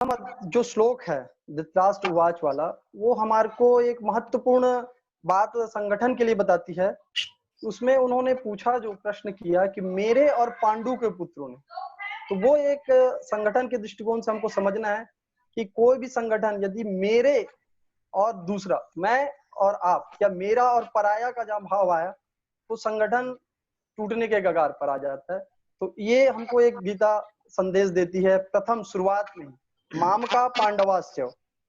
जो श्लोक है धृतराष्ट्र उवाच वाला, वो हमारे को एक महत्वपूर्ण बात संगठन के लिए बताती है। उसमें उन्होंने पूछा, जो प्रश्न किया कि मेरे और पांडु के पुत्रों ने, तो वो एक संगठन के दृष्टिकोण से हमको समझना है कि कोई भी संगठन यदि मेरे और दूसरा, मैं और आप, या मेरा और पराया का जहां भाव आया तो संगठन टूटने के कगार पर आ जाता है। तो ये हमको एक गीता संदेश देती है प्रथम शुरुआत में, माम का पांडवास्च,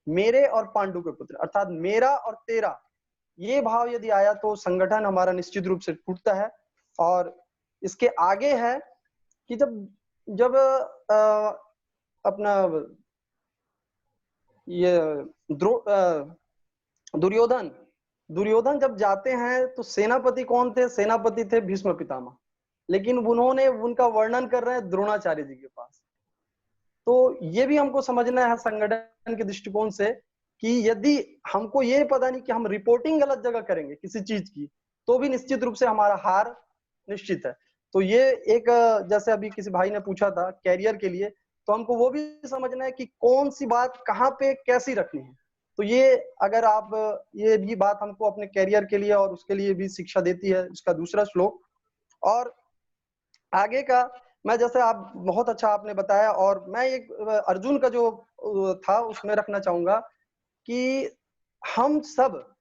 मेरे और पांडु के पुत्र, अर्थात मेरा और तेरा, ये भाव यदि आया तो संगठन हमारा निश्चित रूप से टूटता है। और इसके आगे है कि जब जब अपना ये दुर्योधन दुर्योधन जब जाते हैं तो सेनापति कौन थे? सेनापति थे भीष्म पितामह, लेकिन उन्होंने उनका वर्णन कर रहे हैं द्रोणाचार्य जी के पास। तो ये भी हमको समझना है संगठन के दृष्टिकोण से कि यदि हमको ये पता नहीं कि हम रिपोर्टिंग गलत जगह करेंगे किसी चीज की, तो भी निश्चित रूप से हमारा हार निश्चित है। तो ये एक, जैसे अभी किसी भाई ने पूछा था कैरियर के लिए, तो हमको वो भी समझना है कि कौन सी बात कहाँ पे कैसी रखनी है। तो ये अगर आप, ये भी बात हमको अपने कैरियर के लिए और उसके लिए भी शिक्षा देती है उसका दूसरा श्लोक। और आगे का मैं, जैसे आप बहुत अच्छा आपने बताया, और मैं एक अर्जुन का जो था उसमें रखना चाहूंगा कि हम सब,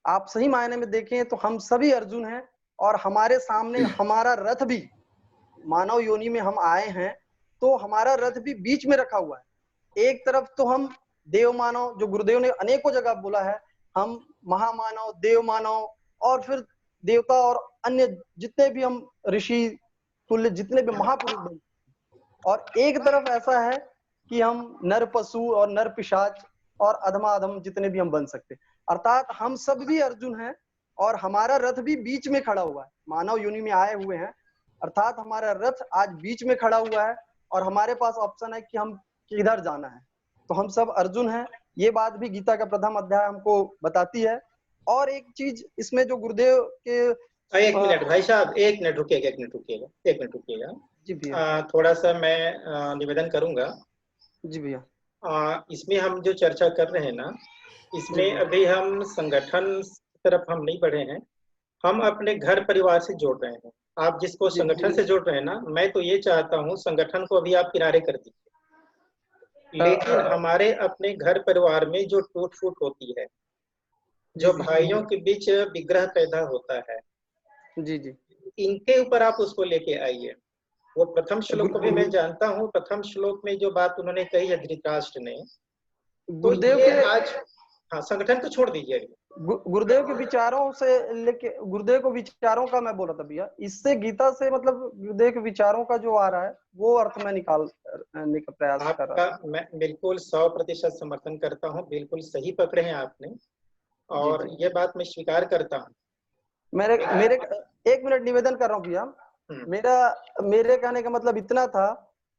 आप सही मायने में देखें तो हम सभी अर्जुन हैं, और हमारे सामने हमारा रथ भी, मानव योनि में हम आए हैं तो हमारा रथ भी बीच में रखा हुआ है। एक तरफ तो हम देव मानव, जो गुरुदेव ने अनेकों जगह बोला है, हम महामानव, देव मानव, और फिर देवता और अन्य जितने भी हम ऋषि तुल्य जितने भी महापुरुष बन, और एक तरफ ऐसा है कि हम नर पशु और नर पिशाच और अधमा अधम जितने भी हम बन सकते, अर्थात हम सब भी अर्जुन हैं, और हमारा रथ भी बीच में खड़ा हुआ है। मानव योनि में आए हुए हैं, अर्थात हमारा रथ आज बीच में खड़ा हुआ है, और हमारे पास ऑप्शन है कि हम किधर जाना है। तो हम सब अर्जुन हैं, ये बात भी गीता का प्रथम अध्याय हमको बताती है। और एक चीज इसमें जो गुरुदेव के, एक मिनट भाई साहब, एक मिनट रुकिएगा, एक मिनट रुकिएगा, एक मिनट रुकिएगा जी भैया। थोड़ा सा मैं निवेदन करूंगा। जी भैया। इसमें हम जो चर्चा कर रहे हैं ना, इसमें अभी हम संगठन तरफ हम नहीं बढ़े हैं, हम अपने घर परिवार से जोड़ रहे हैं। आप जिसको संगठन से जोड़ रहे हैं ना, मैं तो ये चाहता हूँ संगठन को अभी आप किनारे कर दीजिए, लेकिन हमारे अपने घर परिवार में जो टूट फूट होती है, जो भाइयों के बीच विग्रह पैदा होता है, जी जी, इनके ऊपर आप उसको लेके आइए। वो प्रथम श्लोक को भी मैं जानता हूँ, प्रथम श्लोक में जो बात उन्होंने कही है धृतराष्ट्र ने, तो ये आज, हाँ संगठन तो छोड़ दीजिए। गुरुदेव के विचारों से लेके, गुरुदेव को विचारों का मैं बोल रहा था भैया, इससे गीता से मतलब गुरुदेव के विचारों का जो आ रहा है वो अर्थ में निकालने का प्रयास कर रहा आपका मैं बिल्कुल 100% समर्थन करता हूँ, बिल्कुल सही पकड़े हैं आपने, और ये बात मैं स्वीकार करता हूँ। मेरे एक मिनट निवेदन कर रहा हूँ भैया। मेरे कहने का मतलब इतना था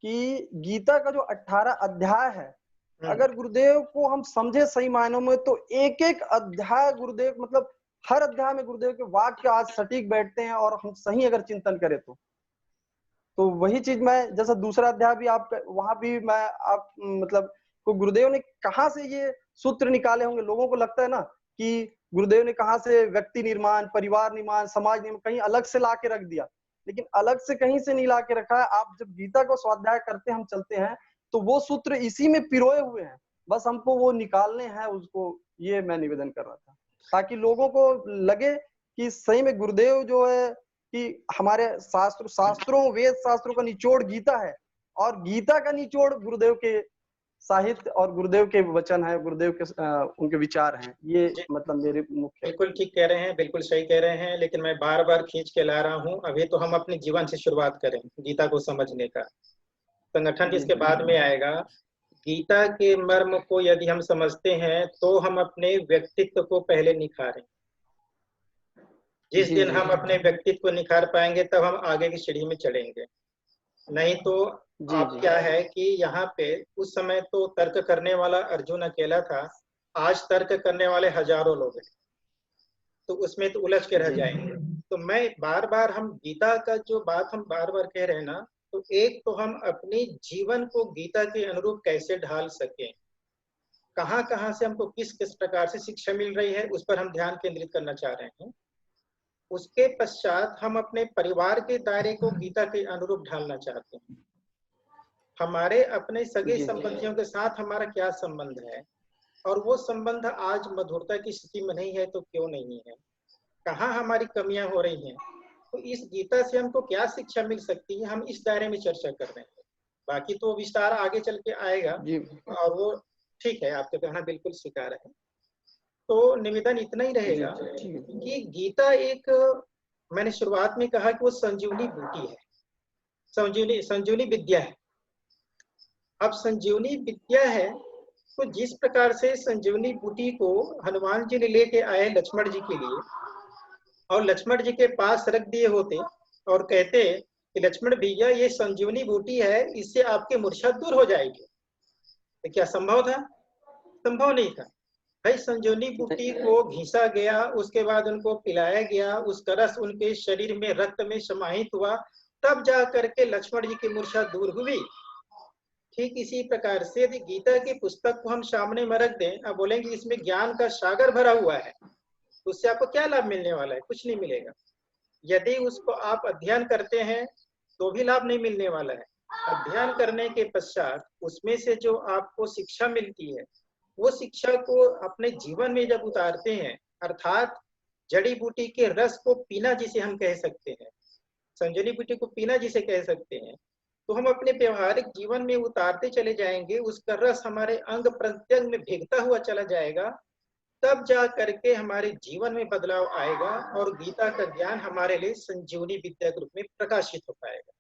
कि गीता का जो 18 अध्याय है, अगर गुरुदेव को हम समझे सही मायनों में, तो एक एक अध्याय गुरुदेव, मतलब हर अध्याय में गुरुदेव के वाक्य आज सटीक बैठते हैं, और हम सही अगर चिंतन करें तो वही चीज मैं, जैसा दूसरा अध्याय भी आप, वहां भी मैं आप मतलब को गुरुदेव ने कहाँ से ये सूत्र निकाले होंगे। लोगों को लगता है ना कि गुरुदेव ने कहाँ से व्यक्ति निर्माण, परिवार निर्माण, समाज निर्माण कहीं अलग से ला के रख दिया, लेकिन अलग से कहीं से नहीं ला के रखा है। आप जब गीता को स्वाध्याय करते हम चलते हैं तो वो सूत्र इसी में पिरोए हुए हैं, बस हमको वो निकालने हैं उसको। ये मैं निवेदन कर रहा था, ताकि लोगों को लगे कि सही में गुरुदेव जो है कि हमारे शास्त्रों वेद शास्त्रों का निचोड़ गीता है, और गीता का निचोड़ गुरुदेव के साहित्य और गुरुदेव के वचन है, गुरुदेव के उनके विचार हैं। ये मतलब मेरे मुख्य। बिल्कुल ठीक कह रहे हैं, बिल्कुल सही कह रहे हैं, लेकिन मैं बार बार खींच के ला रहा हूँ, अभी तो हम अपने जीवन से शुरुआत करें गीता को समझने का, संगठन इसके बाद में आएगा। गीता के मर्म को यदि हम समझते हैं तो हम अपने व्यक्तित्व को पहले निखारें। जिस दिन हम अपने व्यक्तित्व को निखार पाएंगे तब हम आगे की सीढ़ी में चढ़ेंगे। नहीं तो आप क्या है कि यहाँ पे उस समय तो तर्क करने वाला अर्जुन अकेला था, आज तर्क करने वाले हजारों लोग हैं, तो उसमें तो उलझ के रह जाएंगे। तो मैं बार बार, हम गीता का जो बात हम बार बार कह रहे हैं ना, तो एक तो हम अपने जीवन को गीता के अनुरूप कैसे ढाल सकें, कहाँ कहाँ से हमको किस किस प्रकार से शिक्षा मिल रही है, उस पर हम ध्यान केंद्रित करना चाह रहे हैं। उसके पश्चात हम अपने परिवार के दायरे को गीता के अनुरूप ढालना चाहते हैं। हमारे अपने सगे संबंधियों के साथ हमारा क्या संबंध है, और वो संबंध आज मधुरता की स्थिति में नहीं है तो क्यों नहीं है, कहाँ हमारी कमियां हो रही हैं, तो इस गीता से हमको क्या शिक्षा मिल सकती है, हम इस दायरे में चर्चा कर रहे हैं। बाकी तो विस्तार आगे चल के आएगा, और वो ठीक है, आपका कहना बिल्कुल स्वीकार है। तो निवेदन इतना ही रहेगा कि गीता एक, मैंने शुरुआत में कहा कि वो संजीवनी बूटी है, संजीवनी विद्या है। अब संजीवनी विद्या है, तो जिस प्रकार से संजीवनी बूटी को हनुमान जी ने लेके आए लक्ष्मण जी के लिए, और लक्ष्मण जी के पास रख दिए होते और कहते कि लक्ष्मण भैया ये संजीवनी बूटी है, इससे आपकी मूर्छा दूर हो जाएगी, तो क्या संभव था? संभव नहीं था भाई। संजीवनी बूटी को घिसा गया, उसके बाद उनको पिलाया गया, उसका रस उनके शरीर में रक्त में समाहित हुआ, तब जा करके लक्ष्मण जी की मूर्छा दूर हुई। ठीक इसी प्रकार से यदि गीता की पुस्तक को हम सामने में रख दें, अब बोलेंगे इसमें ज्ञान का सागर भरा हुआ है, तो उससे आपको क्या लाभ मिलने वाला है? कुछ नहीं मिलेगा। यदि उसको आप अध्ययन करते हैं तो भी लाभ नहीं मिलने वाला है। अध्ययन करने के पश्चात उसमें से जो आपको शिक्षा मिलती है, वो शिक्षा को अपने जीवन में जब उतारते हैं, अर्थात जड़ी बूटी के रस को पीना जिसे हम कह सकते हैं, संजीवनी बूटी को पीना जिसे कह सकते हैं, तो हम अपने व्यवहारिक जीवन में उतारते चले जाएंगे, उसका रस हमारे अंग प्रत्यंग में भीगता हुआ चला जाएगा, तब जा करके हमारे जीवन में बदलाव आएगा और गीता का ज्ञान हमारे लिए संजीवनी विद्या के रूप में प्रकाशित हो पाएगा।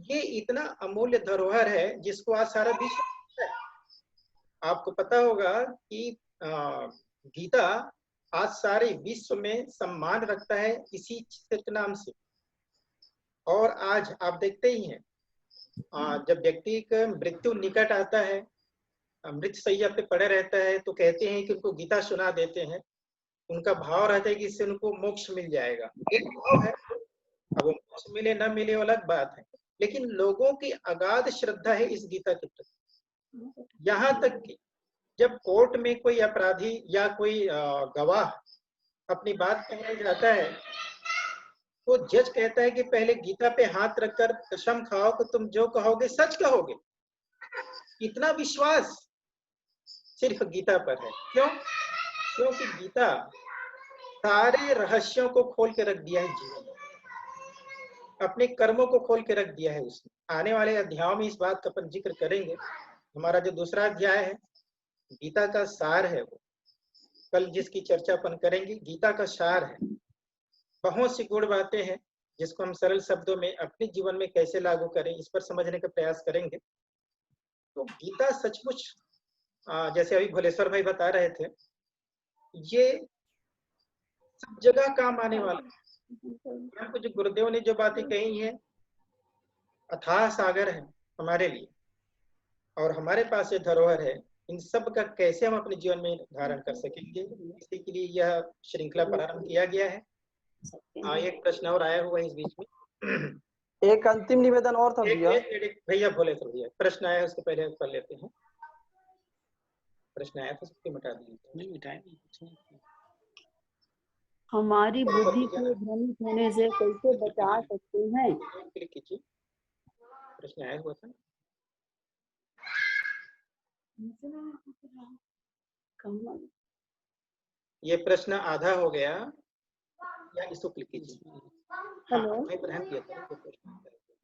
ये इतना अमूल्य धरोहर है जिसको आज सारा विश्व है। आपको पता होगा कि गीता आज सारे विश्व में सम्मान रखता है इसी चित्र के नाम से। और आज आप देखते ही हैं, जब व्यक्ति का मृत्यु निकट आता है, मृतशैया पे पड़े रहता है, तो कहते हैं कि उनको गीता सुना देते हैं। उनका भाव रहता है कि इससे उनको मोक्ष मिल जाएगा, एक भाव है। अब वो मोक्ष मिले न मिले अलग बात है, लेकिन लोगों की अगाध श्रद्धा है इस गीता के प्रति। यहाँ तक कि जब कोर्ट में कोई अपराधी या कोई गवाह अपनी बात कहने जाता है, तो जज कहता है कि पहले गीता पे हाथ रखकर कसम खाओ कि तुम जो कहोगे सच कहोगे। इतना विश्वास सिर्फ गीता पर है। क्यों? क्योंकि गीता सारे रहस्यों को खोल के रख दिया है जीवन में, अपने कर्मों को खोल के रख दिया है उसने। आने वाले अध्यायों में इस बात का अपन जिक्र करेंगे। हमारा जो दूसरा अध्याय है गीता का सार है, वो कल जिसकी चर्चा अपन करेंगे गीता का सार है। बहुत सी गुण बातें हैं जिसको हम सरल शब्दों में अपने जीवन में कैसे लागू करें, इस पर समझने का प्रयास करेंगे। तो गीता सचमुच, जैसे अभी भोलेश्वर भाई बता रहे थे, ये सब जगह काम आने वाला है। कुछ गुरुदेव ने जो बातें कही है, अथाह सागर है हमारे लिए, और हमारे पास ये धरोहर है। इन सब का कैसे हम अपने जीवन में धारण कर सकेंगे, इसी के लिए यह श्रृंखला प्रारंभ किया गया है। एक प्रश्न और आया हुआ है इस बीच में। एक अंतिम निवेदन और था भैया। भैया बोले तो भैया प्रश्न आया है, उसके पहले कर लेते हैं। प्रश्न आया था, सबके मिटा दिए। हमारी बुद्धि को भ्रमित होने से कैसे बचा सकते हैं? क्लिक कीजिए, प्रश्न आया हुआ था। ये प्रश्न आधा हो गया, या इसको क्लिक कीजिए। हेलो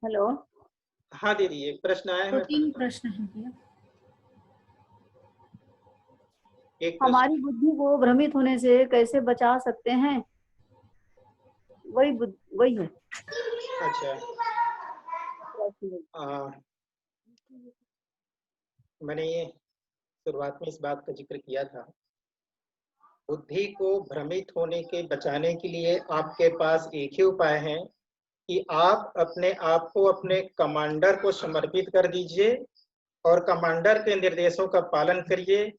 हेलो, हाँ दीदी, ये प्रश्न आया है। 3 प्रश्न है भैया। हमारी बुद्धि को भ्रमित होने से कैसे बचा सकते हैं? वही है। अच्छा, मैंने ये शुरुआत में इस बात का जिक्र किया था। बुद्धि को भ्रमित होने के बचाने के लिए आपके पास एक ही उपाय है कि आप अपने आप को अपने कमांडर को समर्पित कर दीजिए और कमांडर के निर्देशों का पालन करिए।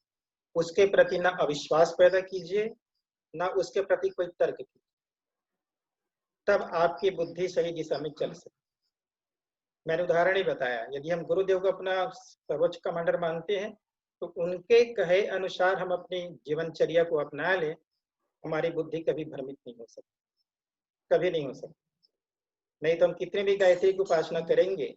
उसके प्रति ना अविश्वास पैदा कीजिए, ना उसके प्रति कोई तर्क कीजिए, तब आपकी बुद्धि सही दिशा में चल सकती। मैंने उदाहरण ही बताया, यदि हम गुरुदेव को अपना सर्वोच्च कमांडर मानते हैं तो उनके कहे अनुसार हम अपनी जीवनचर्या को अपना ले, हमारी बुद्धि कभी भ्रमित नहीं हो सकती, कभी नहीं हो सकती। नहीं तो हम कितने भी गायत्री की उपासना करेंगे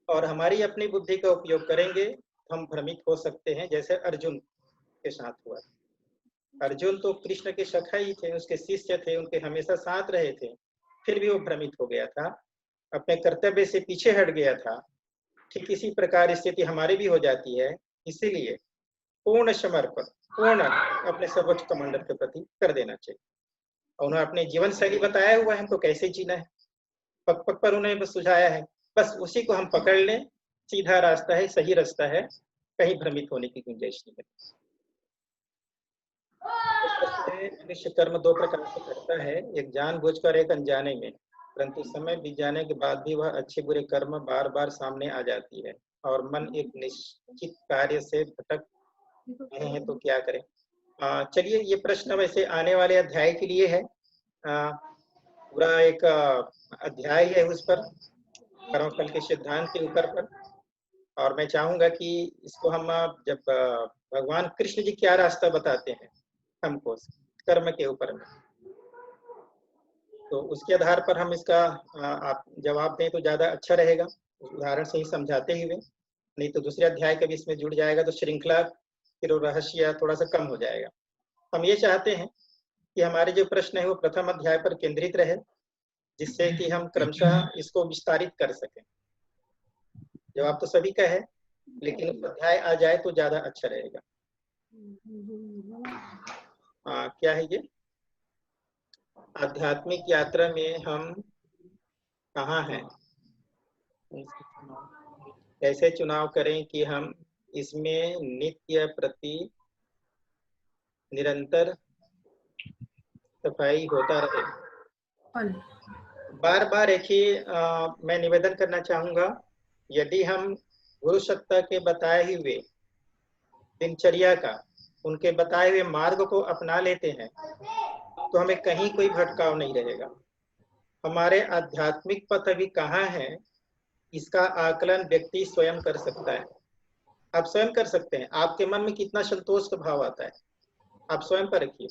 और हमारी अपनी बुद्धि का उपयोग करेंगे तो हम भ्रमित हो सकते हैं, जैसे अर्जुन के साथ हुआ। अर्जुन तो कृष्ण के सखा ही थे, उसके शिष्य थे, उनके हमेशा साथ रहे थे, फिर भी वो भ्रमित हो गया था, अपने कर्तव्य से पीछे हट गया था। ठीक इसी प्रकार स्थिति हमारी भी हो जाती है। इसीलिए पूर्ण समर्पण, पूर्ण अपने सर्वोच्च कमांडर के प्रति कर देना चाहिए। और उन्होंने अपने जीवन शैली बताया हुआ है हमको कैसे जीना है, पग पग पर उन्हें बस सुझाया है, बस उसी को हम पकड़ लें, सीधा रास्ता है, सही रास्ता है, कहीं भ्रमित होने की गुंजाइश नहीं है। मनुष्य कर्म दो प्रकार से करता है, एक जानबूझकर, एक अनजाने में, परंतु समय बीत जाने के बाद भी वह अच्छे बुरे कर्म बार बार सामने आ जाती है और मन एक निश्चित कार्य से भटक रहे हैं तो क्या करें। चलिए, ये प्रश्न वैसे आने वाले अध्याय के लिए है, पूरा एक अध्याय है उस पर, कर्मफल के सिद्धांत के ऊपर पर। और मैं चाहूंगा कि इसको हम जब भगवान कृष्ण जी क्या रास्ता बताते हैं हमको कर्म के ऊपर में, तो उसके आधार पर हम इसका आप जवाब दें तो ज्यादा अच्छा रहेगा, उदाहरण से ही समझाते हुए। नहीं तो दूसरे अध्याय का भी इसमें जुड़ जाएगा तो श्रृंखला फिर रहस्य थोड़ा सा कम हो जाएगा। हम ये चाहते हैं कि हमारे जो प्रश्न है वो प्रथम अध्याय पर केंद्रित रहे, जिससे कि हम क्रमशः इसको विस्तारित कर सकें। जवाब तो सभी का है, लेकिन अध्याय आ जाए तो ज्यादा अच्छा रहेगा। क्या है ये? आध्यात्मिक यात्रा में हम कहाँ हैं, कैसे चुनाव करें कि हम इसमें नित्य प्रति निरंतर सफाई होता रहे। बार बार एक ही मैं निवेदन करना चाहूंगा, यदि हम गुरु सत्ता के बताए हुए दिनचर्या का, उनके बताए हुए मार्ग को अपना लेते हैं तो हमें कहीं कोई भटकाव नहीं रहेगा। हमारे आध्यात्मिक पथ अभी कहाँ है, इसका आकलन व्यक्ति स्वयं कर सकता है। आप स्वयं कर सकते हैं। आपके मन में कितना संतोष का भाव आता है, आप स्वयं पर रखिए।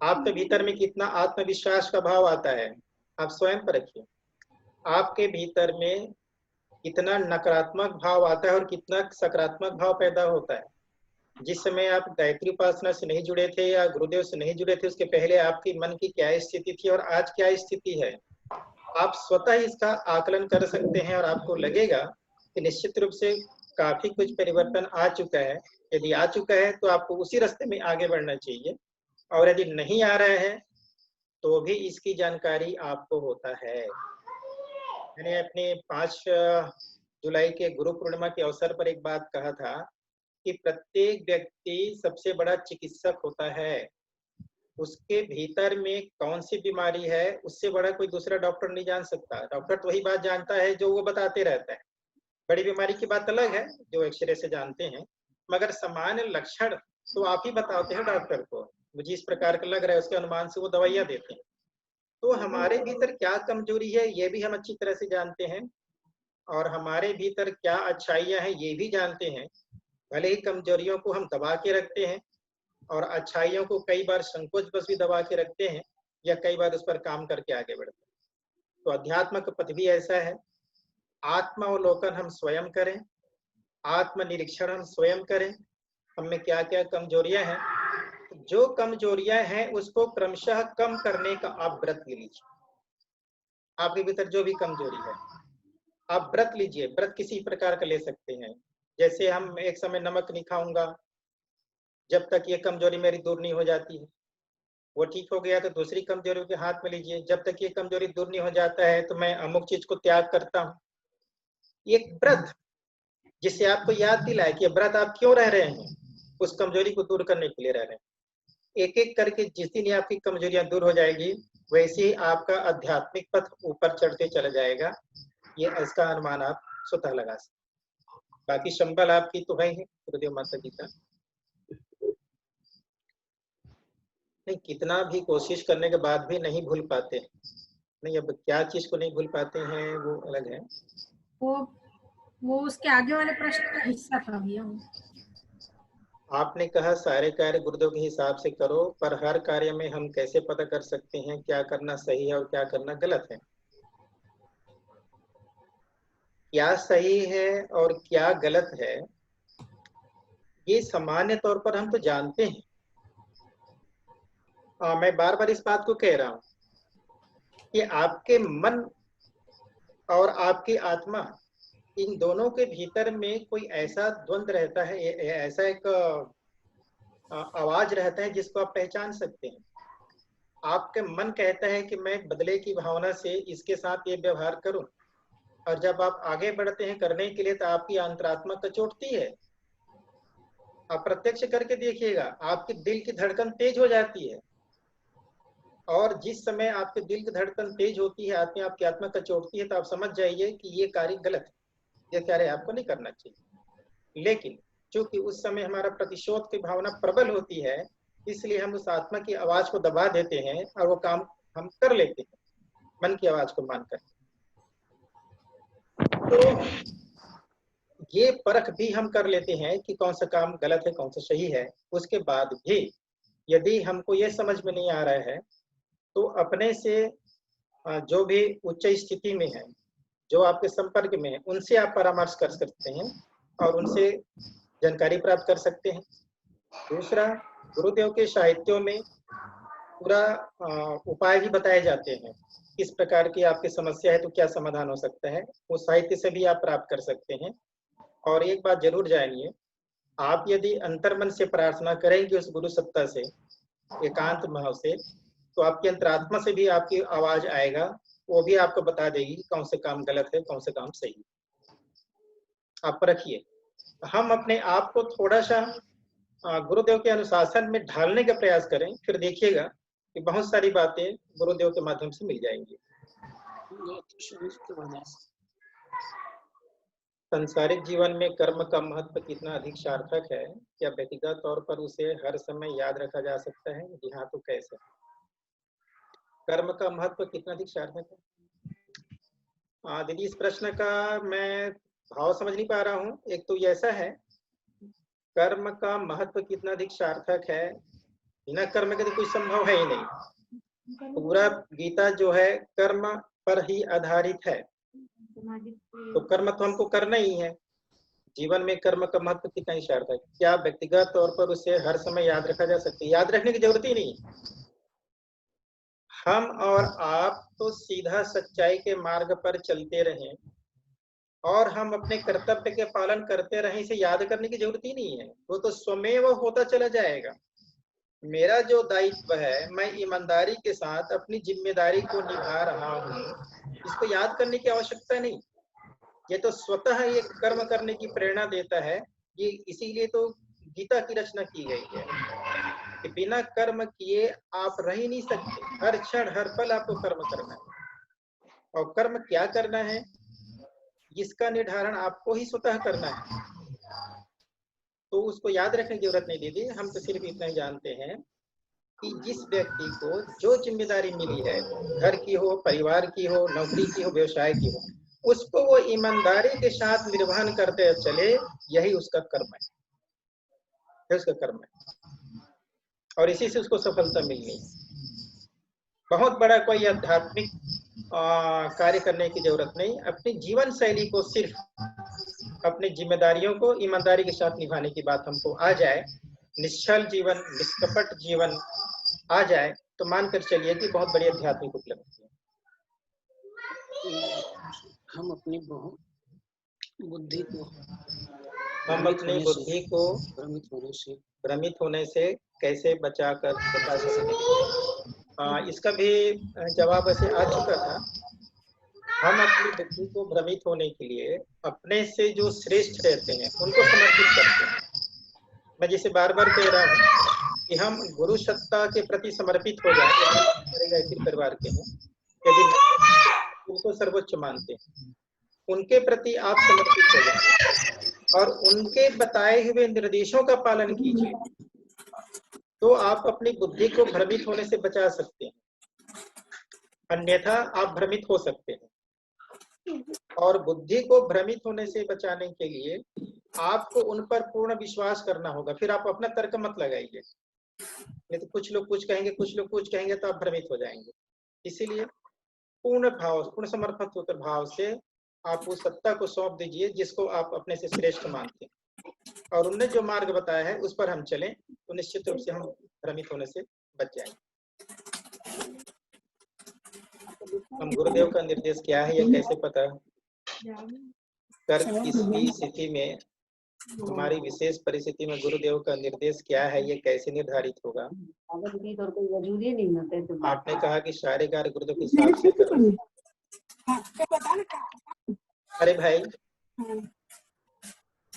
आपके भीतर में कितना आत्मविश्वास का भाव आता है, आप स्वयं पर रखिए। आपके भीतर में कितना नकारात्मक भाव आता है और कितना सकारात्मक भाव पैदा होता है। जिस समय आप गायत्री उपासना से नहीं जुड़े थे या गुरुदेव से नहीं जुड़े थे, उसके पहले आपकी मन की क्या स्थिति थी और आज क्या स्थिति है, आप स्वतः इसका आकलन कर सकते हैं और आपको लगेगा कि निश्चित रूप से काफी कुछ परिवर्तन आ चुका है। यदि आ चुका है तो आपको उसी रास्ते में आगे बढ़ना चाहिए, और यदि नहीं आ रहा है तो भी इसकी जानकारी आपको होता है। मैंने अपने 5 जुलाई के गुरु पूर्णिमा के अवसर पर एक बात कहा था कि प्रत्येक व्यक्ति सबसे बड़ा चिकित्सक होता है। उसके भीतर में कौन सी बीमारी है उससे बड़ा कोई दूसरा डॉक्टर नहीं जान सकता। डॉक्टर तो वही बात जानता है जो वो बताते रहता है। बड़ी बीमारी की बात अलग है जो एक्सरे से जानते हैं, मगर सामान्य लक्षण तो आप ही बताते हैं डॉक्टर को, मुझे इस प्रकार का लग रहा है, उसके अनुमान से वो दवाइयां देते हैं। तो हमारे भीतर क्या कमजोरी है ये भी हम अच्छी तरह से जानते हैं, और हमारे भीतर क्या अच्छाइयां हैं ये भी जानते हैं। भले ही कमजोरियों को हम दबा के रखते हैं और अच्छाइयों को कई बार संकोच बस भी दबा के रखते हैं, या कई बार उस पर काम करके आगे बढ़ते हैं। तो अध्यात्म का पथ भी ऐसा है, आत्मावलोकन हम स्वयं करें, आत्मनिरीक्षण हम स्वयं करें, हमें क्या क्या कमजोरियां हैं। जो कमजोरियां हैं उसको क्रमशः कम करने का आप व्रत ले लीजिए। आपके भीतर जो भी कमजोरी है आप व्रत लीजिए। व्रत किसी प्रकार का ले सकते हैं, जैसे हम एक समय नमक नहीं खाऊंगा जब तक ये कमजोरी मेरी दूर नहीं हो जाती है। वो ठीक हो गया तो दूसरी कमजोरी के हाथ में लीजिए, जब तक ये कमजोरी दूर नहीं हो जाता है तो मैं अमुक चीज को त्याग करता हूँ। एक व्रत जिससे आपको याद दिलाए कि व्रत आप क्यों रह रहे हैं, उस कमजोरी को दूर करने के लिए रह रहे हैं। एक एक करके जिस दिन आपकी कमजोरियां दूर हो जाएगी वैसे ही आपका आध्यात्मिक पथ ऊपर चढ़ते चला जाएगा। ये इसका अनुमान आप स्वतः लगा सकते। बाकी संबल आपकी तो है ही गुरुदेव माता जी का। नहीं, कितना भी कोशिश करने के बाद भी नहीं भूल पाते। नहीं, अब क्या चीज को नहीं भूल पाते हैं वो अलग है। वो उसके आगे वाले प्रश्न का हिस्सा था भैया। आपने कहा सारे कार्य गुरुदेव के हिसाब से करो, पर हर कार्य में हम कैसे पता कर सकते हैं क्या करना सही है और क्या करना गलत है? क्या सही है और क्या गलत है ये सामान्य तौर पर हम तो जानते हैं। मैं बार बार इस बात को कह रहा हूं कि आपके मन और आपकी आत्मा, इन दोनों के भीतर में कोई ऐसा द्वंद्व रहता है, ऐसा एक आवाज रहता है जिसको आप पहचान सकते हैं। आपके मन कहता है कि मैं बदले की भावना से इसके साथ ये व्यवहार करूं, और जब आप आगे बढ़ते हैं करने के लिए तो आपकी अंतरात्मा कचोटती है। आप प्रत्यक्ष करके देखिएगा, आपके दिल की धड़कन तेज हो जाती है, और जिस समय आपके दिल की धड़कन तेज होती है, आपकी आत्मा कचोटती है, तो आप समझ जाइए कि ये कार्य गलत है, ये कार्य आपको नहीं करना चाहिए। लेकिन चूंकि उस समय हमारा प्रतिशोध की भावना प्रबल होती है, इसलिए हम उस आत्मा की आवाज को दबा देते हैं और वो काम हम कर लेते हैं मन की आवाज को मानकर। तो ये परख भी हम कर लेते हैं कि कौन सा काम गलत है कौन सा सही है। उसके बाद भी यदि हमको ये समझ में नहीं आ रहा है तो अपने से जो भी उच्च स्थिति में है, जो आपके संपर्क में है, उनसे आप परामर्श कर सकते हैं और उनसे जानकारी प्राप्त कर सकते हैं। दूसरा, गुरुदेव के साहित्यों में पूरा उपाय भी बताए जाते हैं, किस प्रकार की आपकी समस्या है तो क्या समाधान हो सकता है, वो साहित्य से भी आप प्राप्त कर सकते हैं। और एक बात जरूर जानिए, आप यदि अंतर्मन से प्रार्थना करेंगे उस गुरु सत्ता से, एकांत भाव से, तो आपकी अंतरात्मा से भी आपकी आवाज आएगा, वो भी आपको बता देगी कौन से काम गलत है कौन से काम सही है। आप परखिए। हम अपने आप को थोड़ा सा गुरुदेव के अनुशासन में ढालने का प्रयास करें, फिर देखिएगा कि बहुत सारी बातें गुरुदेव के माध्यम से मिल जाएंगी। संसारिक जीवन में कर्म का महत्व कितना अधिक सार्थक है? क्या व्यक्तिगत तौर पर उसे हर समय याद रखा जा सकता है? जी हाँ, तो कैसे? कर्म का महत्व कितना अधिक सार्थक है? दीदी, इस प्रश्न का मैं भाव समझ नहीं पा रहा हूँ। एक तो ऐसा है, कर्म का महत्व कितना अधिक सार्थक है, बिना कर्म के तो कुछ संभव है ही नहीं। पूरा गीता जो है कर्म पर ही आधारित है, तो कर्म तो हमको करना ही है। जीवन में कर्म का महत्व कितना ही सार्थक है। क्या व्यक्तिगत तौर पर उसे हर समय याद रखा जा सकता है? याद रखने की जरूरत ही नहीं। हम और आप तो सीधा सच्चाई के मार्ग पर चलते रहें और हम अपने कर्तव्य के पालन करते रहें, इसे याद करने की जरूरत ही नहीं है, वो तो स्वमेव होता चला जाएगा। मेरा जो दायित्व है, मैं ईमानदारी के साथ अपनी जिम्मेदारी को निभा रहा हूँ, इसको याद करने की आवश्यकता नहीं। ये तो स्वतः ये कर्म करने की प्रेरणा देता है। ये इसीलिए तो गीता की रचना की गई है कि बिना कर्म किए आप रह ही नहीं सकते। हर क्षण हर पल आपको कर्म करना है, और कर्म क्या करना है इसका निर्धारण आपको ही स्वतः करना है। तो उसको याद रखने की जरूरत नहीं दीदी। हम तो सिर्फ इतना ही जानते हैं कि जिस व्यक्ति को जो जिम्मेदारी मिली है, घर की हो, परिवार की हो, नौकरी की हो, व्यवसाय की हो, उसको वो ईमानदारी के साथ निर्वहन करते चले, यही उसका कर्म है, उसका कर्म है, और इसी से उसको सफलता मिलनी। बहुत बड़ा कोई आध्यात्मिक कार्य करने की जरूरत नहीं। अपनी जीवन शैली को सिर्फ अपनी जिम्मेदारियों को ईमानदारी के साथ निभाने की बात हमको आ जाए, निश्चल जीवन, निष्कपट जीवन आ जाए, तो मानकर चलिए कि बहुत बड़ी आध्यात्मिक उपलब्धि है। हम अपनी बुद्धि को भ्रमित होने से कैसे बचा सकते? इसका भी जवाब ऐसे आ चुका था। हम अपनी बुद्धि को भ्रमित होने के लिए अपने से जो श्रेष्ठ रहते हैं उनको समर्पित करते हैं। मैं जिसे बार बार कह रहा हूँ कि हम गुरु सत्ता के प्रति समर्पित हो जाए, फिर परिवार के हैं, यदि उनको सर्वोच्च मानते हैं, उनके प्रति आप समर्पित हो जाए और उनके बताए हुए निर्देशों का पालन कीजिए, तो आप अपनी बुद्धि को भ्रमित होने से बचा सकते हैं। अन्यथा आप भ्रमित हो सकते हैं। और बुद्धि को भ्रमित होने से बचाने के लिए आपको उन पर पूर्ण विश्वास करना होगा। फिर आप अपना तर्क मत लगाइए, नहीं तो कुछ लोग कुछ कहेंगे, कुछ लोग कुछ कहेंगे, तो आप भ्रमित हो जाएंगे। इसीलिए पूर्ण भाव, पूर्ण समर्पित होकर भाव से आप उस सत्ता को सौंप दीजिए जिसको आप अपने से श्रेष्ठ मानते हैं, और उनने जो मार्ग बताया है उस पर हम चलें, तो निश्चित रूप से हम भ्रमित होने से बच जाएंगे। हम गुरुदेव का निर्देश क्या है, यह कैसे पता कर, किसकी स्थिति में, हमारी विशेष परिस्थिति में गुरुदेव का निर्देश क्या है, ये कैसे निर्धारित होगा? आपने कहा कि सारे कार्य गुरुदेव के हिसाब से करो। अरे भाई,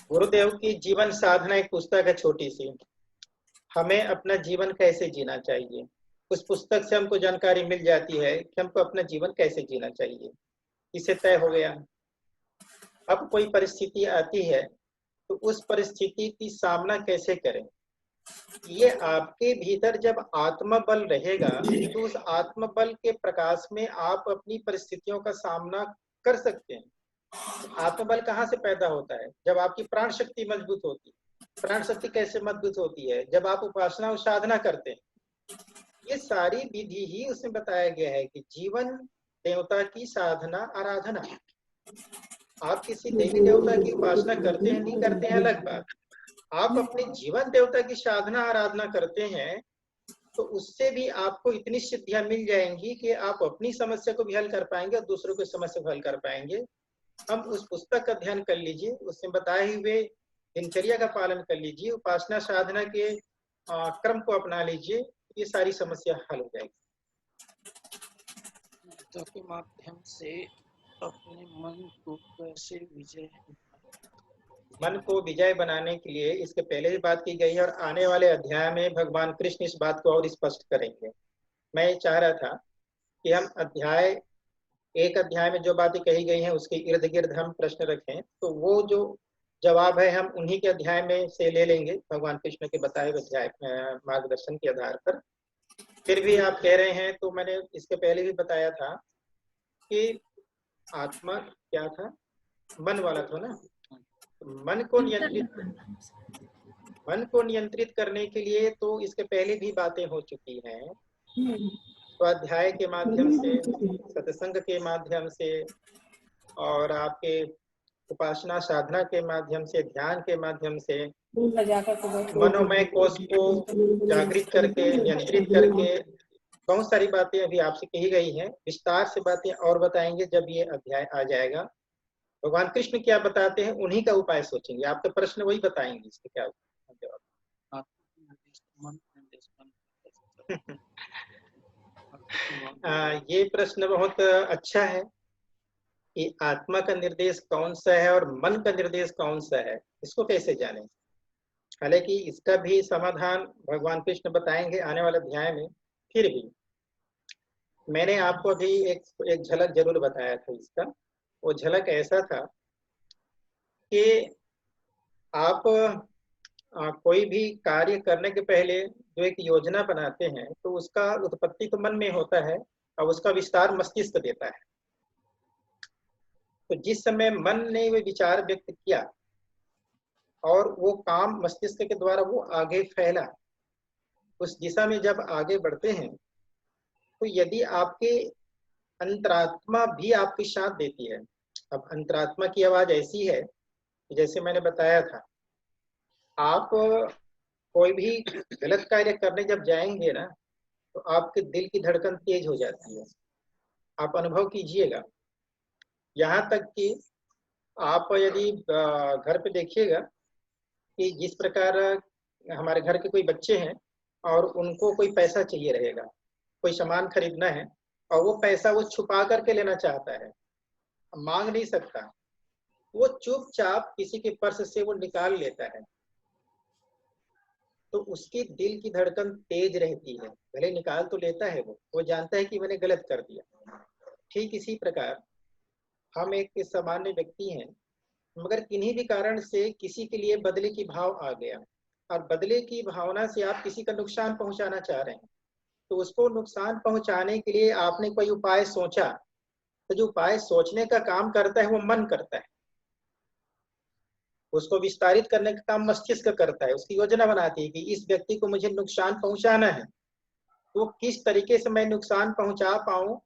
गुरुदेव की जीवन साधना एक पुस्तक है छोटी सी, हमें अपना जीवन कैसे जीना चाहिए, उस पुस्तक से हमको जानकारी मिल जाती है कि हमको अपना जीवन कैसे जीना चाहिए, इसे तय हो गया। अब कोई परिस्थिति आती है तो उस परिस्थिति की सामना कैसे करें, ये आपके भीतर जब आत्मबल रहेगा तो उस आत्मबल के प्रकाश में आप अपनी परिस्थितियों का सामना कर सकते हैं। आत्मबल कहाँ से पैदा होता है? जब आपकी प्राण शक्ति मजबूत होती है। प्राण शक्ति कैसे मजबूत होती है? जब आप उपासना और साधना करते हैं। ये सारी विधि ही उसमें बताया गया है कि जीवन देवता की साधना आराधना। आप किसी देवी देवता की उपासना करते हैं नहीं करते हैं अलग बात, आप अपने जीवन देवता की साधना आराधना करते हैं तो उससे भी आपको इतनी सिद्धियां मिल जाएंगी कि आप अपनी समस्या को भी हल कर पाएंगे और दूसरों की समस्या को हल कर पाएंगे। हम उस पुस्तक का ध्यान कर लीजिए, उसमें बताए हुए दिनचर्या का पालन कर लीजिए, उपासना साधना के क्रम को अपना लीजिए, ये सारी समस्या हल हो जाएगी। के माध्यम से अपने मन को कैसे मन को विजय बनाने के लिए इसके पहले भी बात की गई है और आने वाले अध्याय में भगवान कृष्ण इस बात को और स्पष्ट करेंगे। मैं ये चाह रहा था कि हम एक अध्याय में जो बातें कही गई हैं उसके इर्द गिर्द हम प्रश्न रखें, तो वो जो जवाब है हम उन्हीं के अध्याय में से ले लेंगे भगवान कृष्ण के बताए हुए अध्याय मार्गदर्शन के आधार पर। फिर भी आप कह रहे हैं तो मैंने इसके पहले भी बताया था कि आत्मा क्या था, मन वाला था ना। मन को नियंत्रित करने के लिए तो इसके पहले भी बातें हो चुकी हैं, स्वाध्याय के माध्यम से, सत्संग के माध्यम से और आपके उपासना साधना के माध्यम से, ध्यान के माध्यम से, मनोमय कोष को जागृत करके, नियंत्रित करके, बहुत सारी बातें अभी आपसे कही गई हैं। विस्तार से बातें और बताएंगे जब ये अध्याय आ जाएगा। भगवान कृष्ण क्या बताते हैं उन्हीं का उपाय सोचेंगे। आपके प्रश्न वही बताएंगे, इसके क्या जवाब। ये प्रश्न बहुत अच्छा है कि आत्मा का निर्देश कौन सा है और मन का निर्देश कौन सा है, इसको कैसे जाने। हालांकि इसका भी समाधान भगवान कृष्ण बताएंगे आने वाले अध्याय में। फिर भी मैंने आपको अभी एक झलक जरूर बताया था इसका। वो झलक ऐसा था कि आप कोई भी कार्य करने के पहले जो एक योजना बनाते हैं तो उसका उत्पत्ति तो मन में होता है और उसका विस्तार मस्तिष्क देता है। तो जिस समय मन ने वो विचार व्यक्त किया और वो काम मस्तिष्क के द्वारा वो आगे फैला, उस दिशा में जब आगे बढ़ते हैं तो यदि आपके अंतरात्मा भी आपकी साथ देती है। अब अंतरात्मा की आवाज ऐसी है जैसे मैंने बताया था, आप कोई भी गलत कार्य करने जब जाएंगे ना तो आपके दिल की धड़कन तेज हो जाती है। आप अनुभव कीजिएगा। यहाँ तक कि आप यदि घर पे देखिएगा कि जिस प्रकार हमारे घर के कोई बच्चे हैं और उनको कोई पैसा चाहिए रहेगा, कोई सामान खरीदना है और वो पैसा वो छुपा करके लेना चाहता है, मांग नहीं सकता, वो चुपचाप किसी के पर्स से वो निकाल लेता है, तो उसके दिल की धड़कन तेज रहती है। भले निकाल तो लेता है, वो जानता है कि मैंने गलत कर दिया। ठीक इसी प्रकार हम एक सामान्य व्यक्ति हैं, मगर किन्हीं भी कारण से किसी के लिए बदले की भाव आ गया और बदले की भावना से आप किसी का नुकसान पहुंचाना चाह रहे हैं, तो उसको नुकसान पहुंचाने के लिए आपने कोई उपाय सोचा, तो जो उपाय सोचने का काम करता है वो मन करता है, उसको विस्तारित करने का काम मस्तिष्क करता है, उसकी योजना बनाती है कि इस व्यक्ति को मुझे नुकसान पहुंचाना है, तो किस तरीके से मैं नुकसान पहुंचा पाऊं,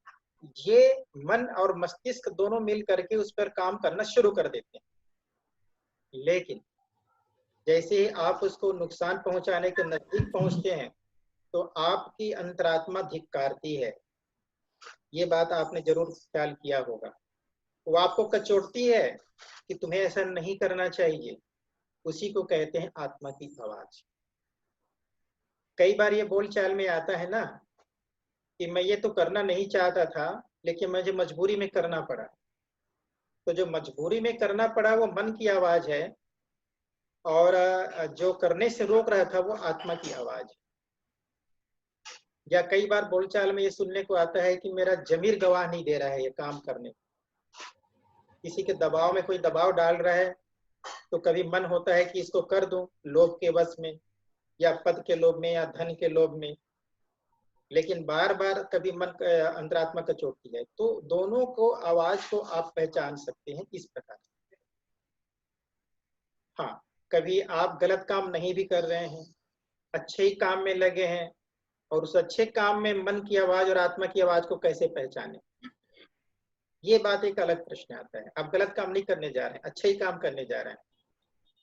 ये मन और मस्तिष्क दोनों मिल करके उस पर काम करना शुरू कर देते हैं। लेकिन जैसे ही आप उसको नुकसान पहुंचाने के नजदीक पहुंचते हैं तो आपकी अंतरात्मा धिक्कारती है। ये बात आपने जरूर ख्याल किया होगा। वो आपको कचोटती है कि तुम्हें ऐसा नहीं करना चाहिए। उसी को कहते हैं आत्मा की आवाज। कई बार ये बोलचाल में आता है ना कि मैं ये तो करना नहीं चाहता था लेकिन मुझे मजबूरी में करना पड़ा। तो जो मजबूरी में करना पड़ा वो मन की आवाज है, और जो करने से रोक रहा था वो आत्मा की आवाज है। या कई बार बोलचाल में ये सुनने को आता है कि मेरा जमीर गवाह नहीं दे रहा है ये काम करने। किसी के दबाव में कोई दबाव डाल रहा है तो कभी मन होता है कि इसको कर दूं लोभ के वश में, या पद के लोभ में, या धन के लोभ में, लेकिन बार बार कभी मन अंतरात्मा कचोटती है। तो दोनों को आवाज को आप पहचान सकते हैं इस प्रकार। हाँ, कभी आप गलत काम नहीं भी कर रहे हैं, अच्छे ही काम में लगे हैं, और उस अच्छे काम में मन की आवाज और आत्मा की आवाज को कैसे पहचाने, ये बात एक अलग प्रश्न आता है। आप गलत काम नहीं करने जा रहे हैं, अच्छा ही काम करने जा रहे हैं।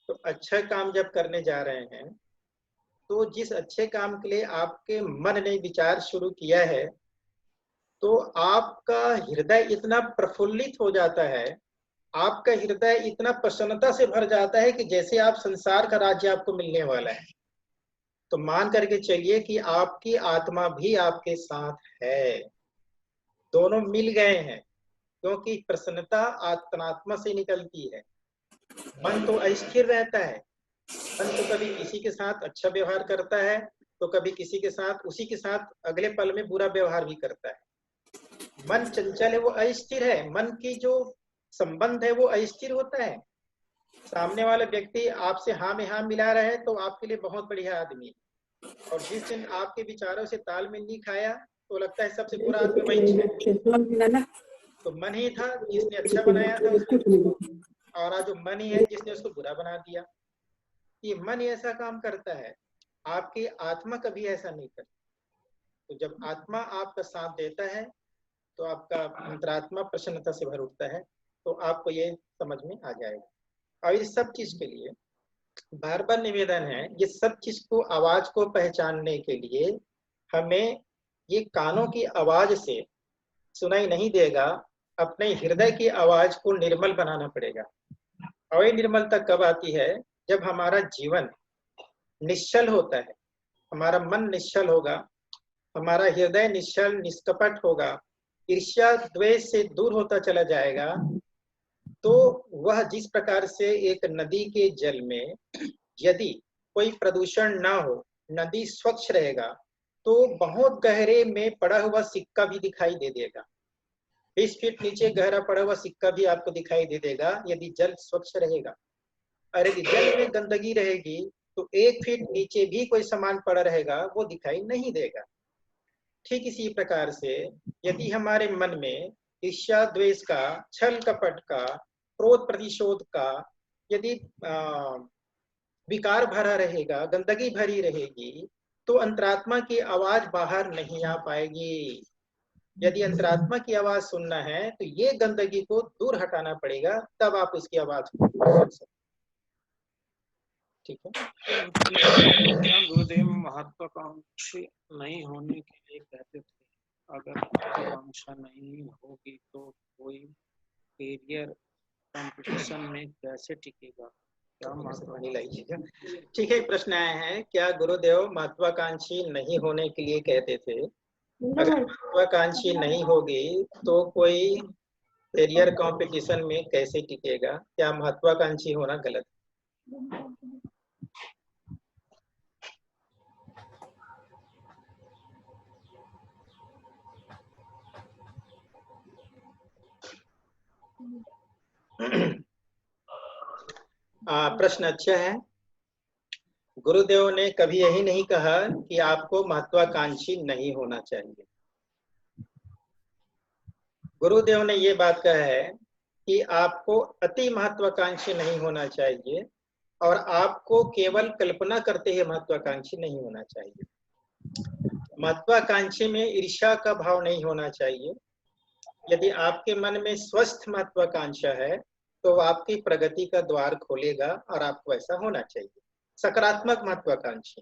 तो अच्छा काम जब करने जा रहे हैं तो जिस अच्छे काम के लिए आपके मन ने विचार शुरू किया है, तो आपका हृदय इतना प्रफुल्लित हो जाता है, आपका हृदय इतना प्रसन्नता से भर जाता है कि जैसे आप संसार का राज्य आपको मिलने वाला है। तो मान करके चलिए कि आपकी आत्मा भी आपके साथ है, दोनों मिल गए हैं, क्योंकि प्रसन्नता आत्मा से निकलती है। मन तो अस्थिर रहता है, मन तो कभी किसी के साथ अच्छा व्यवहार करता है तो कभी किसी के साथ, उसी के साथ अगले पल में बुरा व्यवहार भी करता है। मन चंचल है, वो अस्थिर है। मन की जो संबंध है वो अस्थिर होता है। सामने वाला व्यक्ति आपसे हाँ में हाँ मिला रहा है तो आपके लिए बहुत बढ़िया आदमी है, और जिस दिन आपके विचारों से तालमेल नहीं खाया तो लगता है सबसे बुरा आदमी वही है। तो मन ही था जिसने अच्छा बनाया था उसको, और आज जो मन ही है जिसने उसको बुरा बना दिया। ये मन ऐसा काम करता है, आपकी आत्मा कभी ऐसा नहीं करती। तो जब आत्मा आपका साथ देता है तो आपका अंतरात्मा प्रसन्नता से भर उठता है, तो आपको ये समझ में आ जाएगा। और इस सब चीज के लिए बार बार निवेदन है, ये सब चीज को, आवाज को पहचानने के लिए हमें ये कानों की आवाज से सुनाई नहीं देगा, अपने हृदय की आवाज को निर्मल बनाना पड़ेगा। और ये निर्मलता कब आती है? जब हमारा जीवन निश्चल होता है, हमारा मन निश्चल होगा, हमारा हृदय निश्चल निष्कपट होगा, ईर्ष्या द्वेष से दूर होता चला जाएगा, तो वह जिस प्रकार से एक नदी के जल में यदि कोई प्रदूषण ना हो, नदी स्वच्छ रहेगा, तो बहुत गहरे में पड़ा हुआ सिक्का भी दिखाई दे देगा। 20 फीट नीचे गहरा पड़ा हुआ सिक्का भी आपको दिखाई दे देगा यदि जल स्वच्छ रहेगा। और यदि जल में गंदगी रहेगी तो 1 फीट नीचे भी कोई सामान पड़ा रहेगा, वो दिखाई नहीं देगा। ठीक इसी प्रकार से यदि हमारे मन में ईर्ष्या द्वेष का, छल कपट का, क्रोध प्रतिशोध का यदि विकार भरा रहेगा, गंदगी भरी रहेगी, तो अंतरात्मा की आवाज बाहर नहीं आ पाएगी। यदि अंतरात्मा की आवाज सुनना है तो ये गंदगी को दूर हटाना पड़ेगा, तब आप उसकी आवाज को सुन सकते। ठीक है। गुरुदेव महत्वाकांक्षी नहीं होने के लिए कहते थे, अगर महत्वाकांक्षा नहीं होगी तो कोई कैरियर कंपटीशन में कैसे टिकेगा? क्या महत्वाकांक्षा? ठीक है, प्रश्न आया है, क्या गुरुदेव महत्वाकांक्षी नहीं होने के लिए कहते थे, अगर महत्वाकांक्षी नहीं होगी तो कोई कैरियर कंपटीशन में कैसे टिकेगा? क्या महत्वाकांक्षी होना गलत है? प्रश्न अच्छा है। गुरुदेव ने कभी यही नहीं कहा कि आपको महत्वाकांक्षी नहीं होना चाहिए। गुरुदेव ने ये बात कहा है कि आपको अति महत्वाकांक्षी नहीं होना चाहिए और आपको केवल कल्पना करते हुए महत्वाकांक्षी नहीं होना चाहिए। महत्वाकांक्षी में ईर्ष्या का भाव नहीं होना चाहिए। यदि आपके मन में स्वस्थ महत्वाकांक्षा है तो आपकी प्रगति का द्वार खोलेगा और आपको ऐसा होना चाहिए। सकारात्मक महत्वाकांक्षी,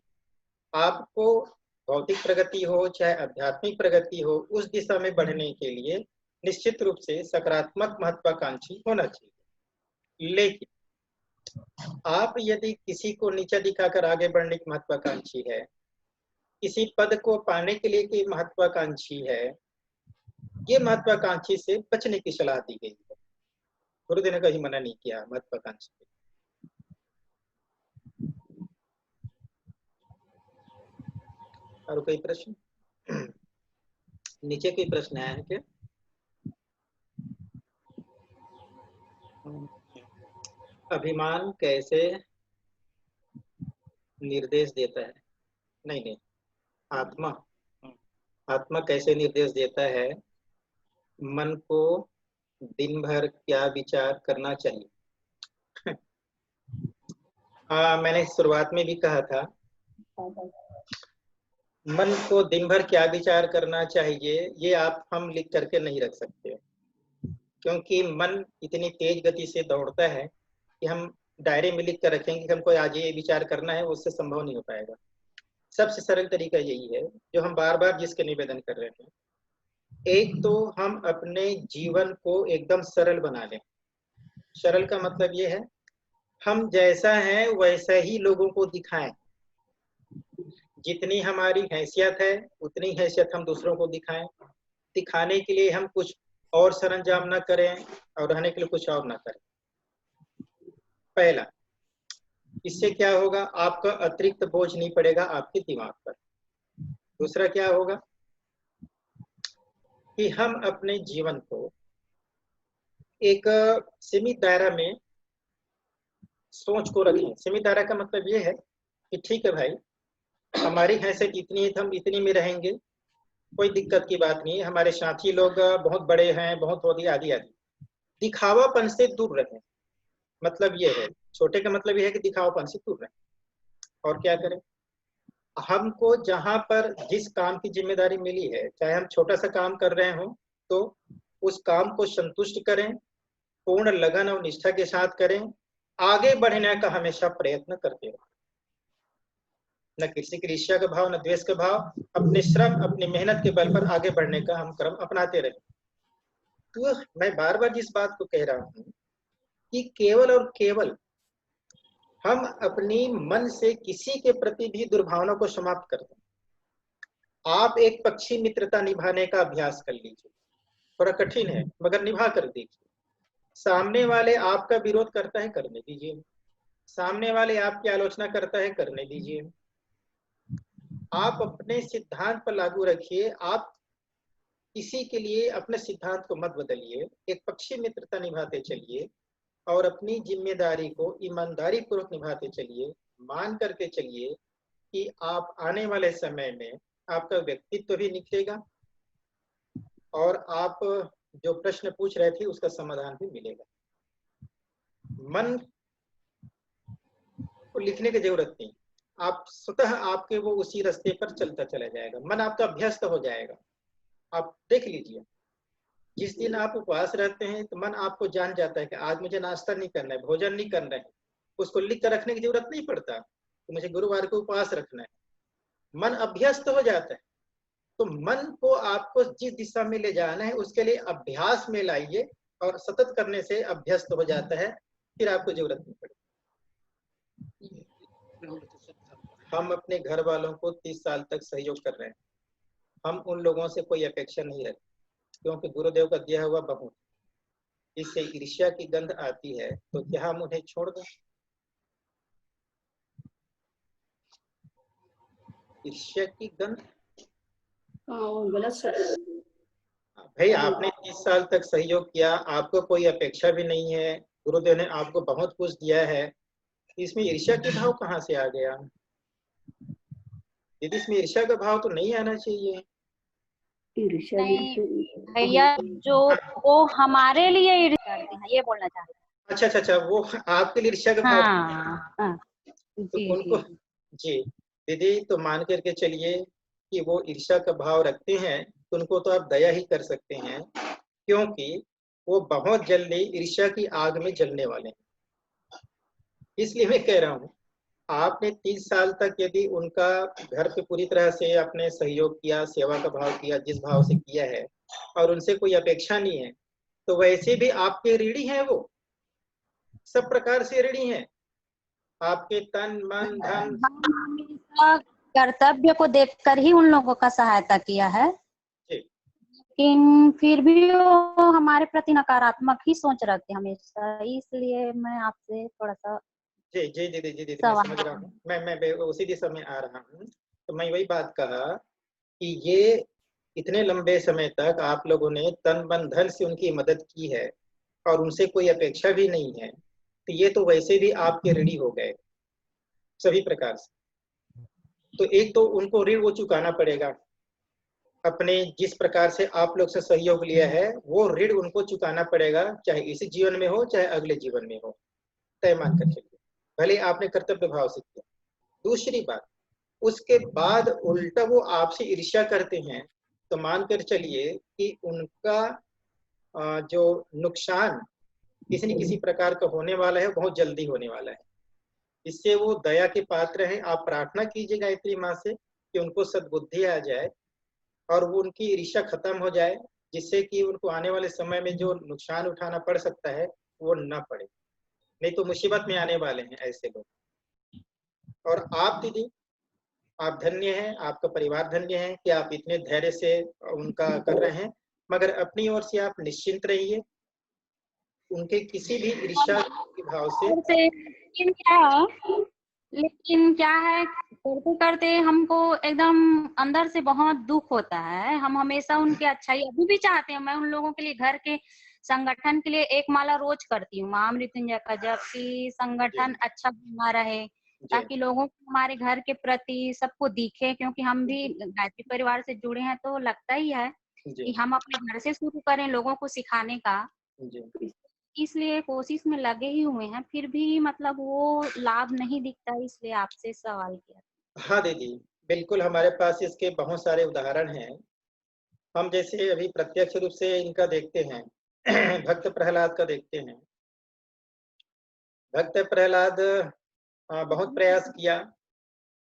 आपको भौतिक प्रगति हो चाहे आध्यात्मिक प्रगति हो, उस दिशा में बढ़ने के लिए निश्चित रूप से सकारात्मक महत्वाकांक्षी होना चाहिए। लेकिन आप यदि किसी को नीचा दिखाकर आगे बढ़ने की महत्वाकांक्षी है, किसी पद को पाने के लिए की महत्वाकांक्षी है, ये महत्वाकांक्षी से बचने की सलाह दी गई है। गुरुदेव ने कहीं मना नहीं किया महत्वाकांक्षी। और कोई प्रश्न? नीचे कोई प्रश्न आया है क्या? अभिमान कैसे निर्देश देता है? नहीं, आत्मा कैसे निर्देश देता है? मन को दिन भर क्या विचार करना चाहिए? मैंने शुरुआत में भी कहा था, मन को दिन भर क्या विचार करना चाहिए ये हम लिख करके नहीं रख सकते, क्योंकि मन इतनी तेज गति से दौड़ता है कि हम डायरी में लिख कर रखेंगे कि हमको आज ये विचार करना है, उससे संभव नहीं हो पाएगा। सबसे सरल तरीका यही है जो हम बार बार जिसके निवेदन कर रहे हैं। एक तो हम अपने जीवन को एकदम सरल बना लें। सरल का मतलब ये है हम जैसा है वैसा ही लोगों को दिखाएं। जितनी हमारी हैसियत है उतनी हैसियत हम दूसरों को दिखाएं। दिखाने के लिए हम कुछ और सरंजाम ना करें और रहने के लिए कुछ और ना करें। पहला, इससे क्या होगा, आपका अतिरिक्त बोझ नहीं पड़ेगा आपके दिमाग पर। दूसरा क्या होगा कि हम अपने जीवन को एक सीमित दायरा में सोच को रखें। सीमित दायरा का मतलब ये है कि ठीक है भाई, हमारी हैसियत इतनी है तो हम इतनी में रहेंगे, कोई दिक्कत की बात नहीं है। हमारे साथी लोग बहुत बड़े हैं, बहुत होती आदि आदि। दिखावापन से दूर रहें, मतलब ये है। छोटे का मतलब ये है कि दिखावापन से दूर रहें। और क्या करें, हमको जहां पर जिस काम की जिम्मेदारी मिली है, चाहे हम छोटा सा काम कर रहे हो तो उस काम को संतुष्ट करें, पूर्ण लगन और निष्ठा के साथ करें। आगे बढ़ने का हमेशा प्रयत्न करते रहो। न किसी की ईर्ष्या का भाव, न द्वेष का भाव, अपने श्रम अपनी मेहनत के बल पर आगे बढ़ने का हम क्रम अपनाते रहे। तो मैं बार बार जिस बात को कह रहा हूं कि केवल और केवल हम अपनी मन से किसी के प्रति भी दुर्भावना को समाप्त कर दें। आप एक पक्षी मित्रता निभाने का अभ्यास कर लीजिए। थोड़ा कठिन है मगर निभा कर देखिए। सामने वाले आपका विरोध करता है, करने दीजिए। सामने वाले आपकी आलोचना करता है, करने दीजिए। आप अपने सिद्धांत पर लागू रखिए। आप किसी के लिए अपने सिद्धांत को मत बदलिए। एक पक्षी मित्रता निभाते चलिए और अपनी जिम्मेदारी को ईमानदारी पूर्वक निभाते चलिए। मान करके चलिए कि आप आने वाले समय में आपका व्यक्तित्व भी निखरेगा और आप जो प्रश्न पूछ रहे थे उसका समाधान भी मिलेगा। मन को लिखने की जरूरत नहीं, आप स्वतः आपके वो उसी रास्ते पर चलता चला जाएगा। मन आपका अभ्यस्त हो जाएगा। आप देख लीजिए, जिस दिन आप उपवास रहते हैं तो मन आपको जान जाता है कि आज मुझे नाश्ता नहीं करना है, भोजन नहीं करना है। उसको लिख कर रखने की जरूरत नहीं पड़ता कि मुझे गुरुवार को उपवास रखना है। मन अभ्यस्त हो जाता है। तो मन को आपको जिस दिशा में ले जाना है उसके लिए अभ्यास में लाइए और सतत करने से अभ्यस्त हो जाता है, फिर आपको जरूरत नहीं पड़ेगी। हम अपने घर वालों को 30 साल तक सहयोग कर रहे हैं। हम उन लोगों से कोई अपेक्षा नहीं रखते क्योंकि गुरुदेव का दिया हुआ बहुत। इससे ईर्ष्या की गंध आती है तो क्या हम उन्हें छोड़ दें? ईर्ष्या की गंध भाई, आपने 30 साल तक सहयोग किया, आपको कोई अपेक्षा भी नहीं है, गुरुदेव ने आपको बहुत कुछ दिया है, इसमें ईर्ष्या के भाव कहाँ से आ गया? दीदी इसमें ईर्ष्या का भाव तो नहीं आना चाहिए। नहीं भैया, जो वो हमारे लिए ईर्ष्या करते हैं, ये बोलना चाह रहे हैं। अच्छा अच्छा अच्छा, वो आपके लिए ईर्ष्या का भाव। हाँ, तो जी उनको जी जी दीदी, तो मान करके चलिए कि वो ईर्ष्या का भाव रखते हैं, तो उनको तो आप दया ही कर सकते हैं, क्योंकि वो बहुत जल्दी ईर्ष्या की आग में जलने वाले हैं। इसलिए मैं कह रहा हूँ, आपने 30 साल तक यदि उनका घर पे पूरी तरह से आपने सहयोग किया, सेवा का भाव किया, जिस भाव से किया है, और उनसे कोई अपेक्षा नहीं है, तो वैसे भी आपके ऋणी हैं, वो सब प्रकार से ऋणी हैं, आपके तन मन धन। हम हमेशा कर्तव्य को देखकर ही उन लोगों का सहायता किया है, लेकिन फिर भी वो हमारे प्रति नकारात्मक ही सोच रखते हमेशा, इसलिए मैं आपसे थोड़ा सा जी जी दीदी, जी दीदी मैं समझ रहा हूँ, मैं उसी दिशा में आ रहा हूँ। तो मैं वही बात कहा कि ये इतने लंबे समय तक आप लोगों ने तन मन धन से उनकी मदद की है और उनसे कोई अपेक्षा भी नहीं है, तो ये तो वैसे भी आपके ऋणी हो गए सभी प्रकार से। तो एक तो उनको ऋण वो चुकाना पड़ेगा, अपने जिस प्रकार से आप लोग से सहयोग लिया है वो ऋण उनको चुकाना पड़ेगा, चाहे इसी जीवन में हो चाहे अगले जीवन में हो, तय मान कर चलिए, भले आपने कर्तव्य भाव से किया। दूसरी बात, उसके बाद उल्टा वो आपसे ईर्ष्या करते हैं, तो मानकर चलिए कि उनका जो नुकसान किसी न किसी प्रकार का होने वाला है, बहुत जल्दी होने वाला है। इससे वो दया के पात्र हैं। आप प्रार्थना कीजिए गायत्री माँ से कि उनको सद्बुद्धि आ जाए और वो उनकी ईर्ष्या खत्म हो जाए, जिससे कि उनको आने वाले समय में जो नुकसान उठाना पड़ सकता है वो न पड़े, नहीं तो मुसीबत में आने वाले हैं ऐसे लोग। और आप दीदी, आप धन्य हैं, आपका परिवार धन्य है कि आप इतने धैर्य से उनका कर रहे हैं, मगर अपनी ओर से आप निश्चिंत रहिए, उनके किसी भी ईर्ष्या के भाव से। लेकिन क्या है, करते करते हमको एकदम अंदर से बहुत दुख होता है। हम हमेशा उनके अच्छाई अभी भी चाहते हैं। मैं उन लोगों के लिए घर के संगठन के लिए एक माला रोज करती हूँ महामृत्युंजय का, जबकि संगठन अच्छा बना रहे, ताकि लोगों को हमारे घर के प्रति सबको दिखे, क्योंकि हम भी गायत्री परिवार से जुड़े हैं, तो लगता ही है कि हम अपने घर से शुरू करें लोगों को सिखाने का। इसलिए कोशिश में लगे ही हुए हैं, फिर भी मतलब वो लाभ नहीं दिखता, इसलिए आपसे सवाल किया। हाँ दीदी, बिल्कुल हमारे पास इसके बहुत सारे उदाहरण हैं। हम जैसे अभी प्रत्यक्ष रूप से इनका देखते हैं, भक्त प्रहलाद का देखते हैं। भक्त प्रहलाद बहुत प्रयास किया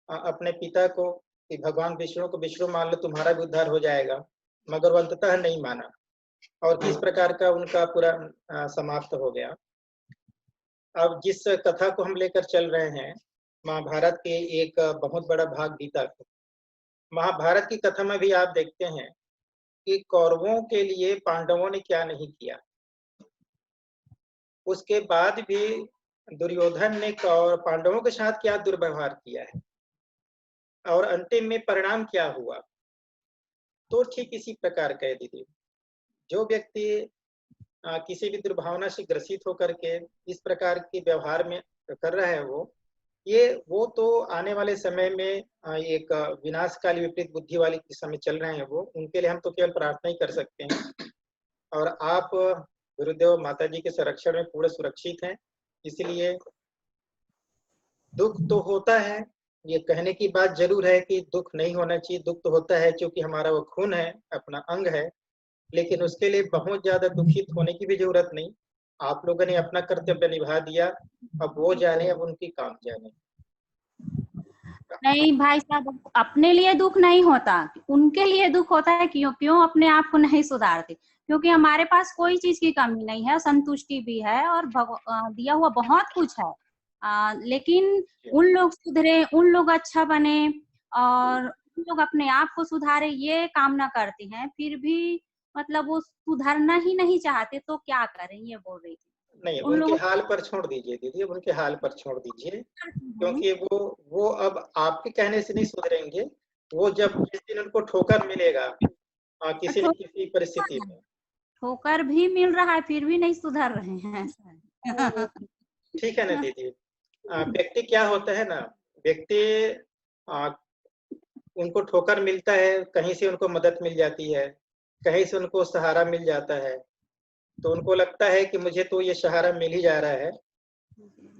अपने पिता को कि भगवान विष्णु को विष्णु मान लो, तुम्हारा भी उद्धार हो जाएगा, मगर वो अंततः नहीं माना, और किस प्रकार का उनका पूरा समाप्त हो गया। अब जिस कथा को हम लेकर चल रहे हैं, महाभारत के एक बहुत बड़ा भाग गीता को, महाभारत की कथा में भी आप देखते हैं कि कौरवों के लिए पांडवों ने क्या नहीं किया, उसके बाद भी दुर्योधन ने पांडवों के साथ क्या दुर्व्यवहार किया है, और अंतिम में परिणाम क्या हुआ। तो ठीक इसी प्रकार का दीदी, जो व्यक्ति किसी भी दुर्भावना से ग्रसित होकर के इस प्रकार के व्यवहार में कर रहा है, वो तो आने वाले समय में एक विनाशकाली विपरीत बुद्धि वाली दिशा में चल रहे हैं। वो उनके लिए हम तो केवल प्रार्थना ही कर सकते हैं, और आप गुरुदेव माता जी के संरक्षण में पूरे सुरक्षित हैं। इसलिए दुख तो होता है, ये कहने की बात जरूर है कि दुख नहीं होना चाहिए, दुख तो होता है क्योंकि हमारा वो खून है, अपना अंग है, लेकिन उसके लिए बहुत ज्यादा दुखित होने की भी जरूरत नहीं। आप लोगों ने अपना कर्तव्य निभा दिया, अब वो जाने, अब उनकी काम जाने। नहीं भाई साहब, अपने लिए दुख नहीं होता, उनके लिए दुख होता है। क्यों अपने आप को नहीं सुधारते, क्योंकि हमारे पास कोई चीज की कमी नहीं है, संतुष्टि भी है और दिया हुआ बहुत कुछ है। लेकिन उन लोग सुधरे, उन लोग अच्छा बने और उन लोग अपने आप को सुधारे, ये कामना करते हैं, फिर भी मतलब वो सुधरना ही नहीं चाहते, तो क्या करें, ये बोल रही थी। नहीं, उनके हाल पर छोड़ दीजिए दीदी, उनके हाल पर छोड़ दीजिए, क्योंकि वो अब आपके कहने से नहीं सुधरेंगे। वो जब जिस दिन उनको ठोकर मिलेगा किसी न किसी परिस्थिति में, ठोकर भी मिल रहा है फिर भी नहीं सुधर रहे हैं। ठीक है ना दीदी। व्यक्ति क्या होता है ना, व्यक्ति उनको ठोकर मिलता है, कहीं से उनको मदद मिल जाती है, कहीं से उनको सहारा मिल जाता है, तो उनको लगता है कि मुझे तो ये सहारा मिल ही जा रहा है।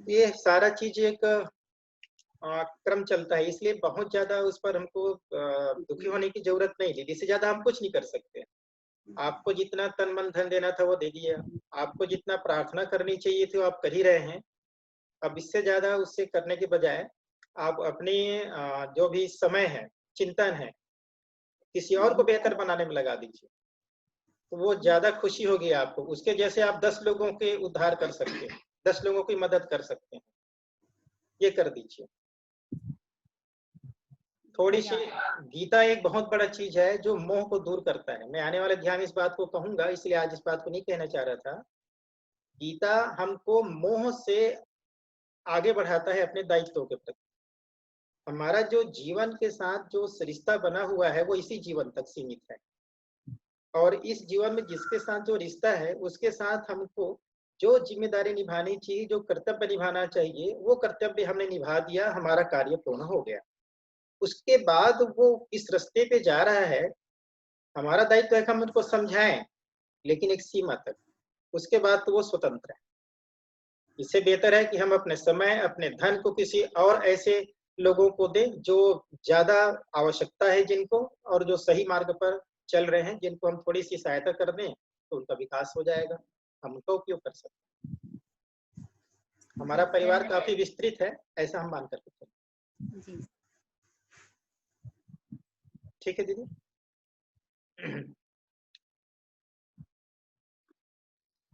ये सारा चीज एक क्रम चलता है, इसलिए बहुत ज्यादा उस पर हमको दुखी होने की जरूरत नहीं थी। इससे ज्यादा हम कुछ नहीं कर सकते। आपको जितना तन मन धन देना था वो दे दिया, आपको जितना प्रार्थना करनी चाहिए थी वो आप कर ही रहे हैं। अब इससे ज्यादा उससे करने के बजाय आप अपनी जो भी समय है, चिंतन है, किसी और को बेहतर बनाने में लगा दीजिए, तो वो ज्यादा खुशी होगी आपको। उसके जैसे आप 10 लोगों के उद्धार कर सकते हैं, 10 लोगों की मदद कर सकते हैं, ये कर दीजिए। थोड़ी सी गीता एक बहुत बड़ा चीज है जो मोह को दूर करता है। मैं आने वाले ध्यान इस बात को कहूंगा, इसलिए आज इस बात को नहीं कहना चाह रहा था। गीता हमको मोह से आगे बढ़ाता है अपने दायित्वों के प्रति। हमारा जो जीवन के साथ जो रिश्ता बना हुआ है वो इसी जीवन तक सीमित है, और इस जीवन में जिसके साथ जो रिश्ता है उसके साथ हमको जो जिम्मेदारी निभानी चाहिए, जो कर्तव्य निभाना चाहिए, वो कर्तव्य हमने निभा दिया, हमारा कार्य पूर्ण हो गया। उसके बाद वो इस रास्ते पे जा रहा है, हमारा दायित्व है कि हम उनको समझाएं, लेकिन एक सीमा तक। उसके बाद तो वो स्वतंत्र है। इससे बेहतर है कि हम अपने समय, अपने धन को किसी और ऐसे लोगों को दें जो ज्यादा आवश्यकता है जिनको, और जो सही मार्ग पर चल रहे हैं, जिनको हम थोड़ी सी सहायता कर दें तो उनका विकास हो जाएगा, हम उनका उपयोग कर सकते हैं। हमारा परिवार काफी विस्तृत है, ऐसा हम मान करके चलें। ठीक है दीदी।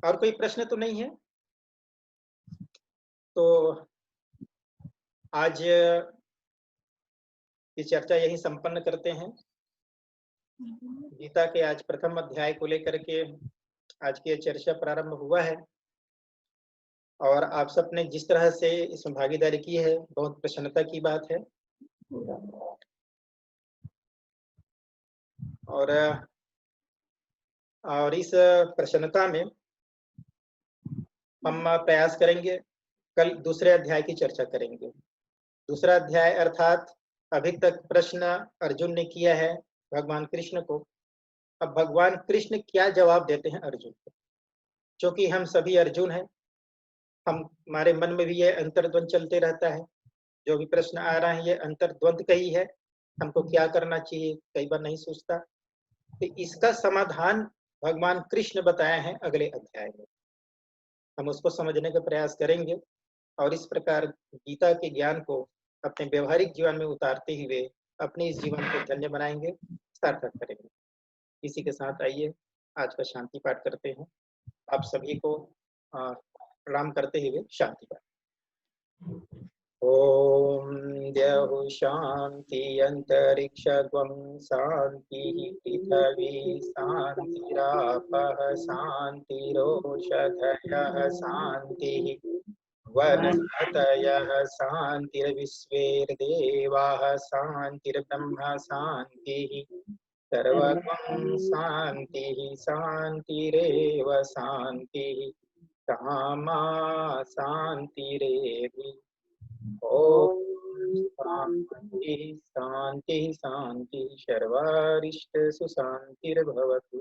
और कोई प्रश्न तो नहीं है? तो आज की चर्चा यही संपन्न करते हैं। गीता के आज प्रथम अध्याय को लेकर के आज की चर्चा प्रारंभ हुआ है, और आप सबने जिस तरह से इसमें भागीदारी की है, बहुत प्रसन्नता की बात है। और इस प्रसन्नता में हम प्रयास करेंगे, कल दूसरे अध्याय की चर्चा करेंगे। दूसरा अध्याय अर्थात अभी तक प्रश्न अर्जुन ने किया है भगवान कृष्ण को। अब भगवान कृष्ण क्या जवाब देते हैं अर्जुन को, क्योंकि हम सभी अर्जुन हैं, हमारे मन में भी ये अंतर्द्वंद चलते रहता है। जो भी प्रश्न आ रहा है ये अंतर्द्वंद का ही है, हमको क्या करना चाहिए कई बार नहीं सोचता। तो इसका समाधान भगवान कृष्ण बताए हैं अगले अध्याय में, हम उसको समझने का प्रयास करेंगे, और इस प्रकार गीता के ज्ञान को अपने व्यवहारिक जीवन में उतारते हुए अपने इस जीवन को धन्य बनाएंगे, सार्थक करेंगे। इसी के साथ आइए आज का शांति पाठ करते हैं। आप सभी को प्रणाम करते हुए शांति पाठ। ओम द्यौः शांति अंतरिक्षं शांति पृथ्वी शांतिरापः शांतिरोषधयः शांतिः वनस्पतयः शांतिर्विश्वेर्देवाः शांतिर्ब्रह्म शांतिः सर्वं शांतिः शांतिरेव शांतिः सामा शांतिरेधि। ओम शांति शांति शांति सर्वारिष्ट सुशांतिर्भवतु।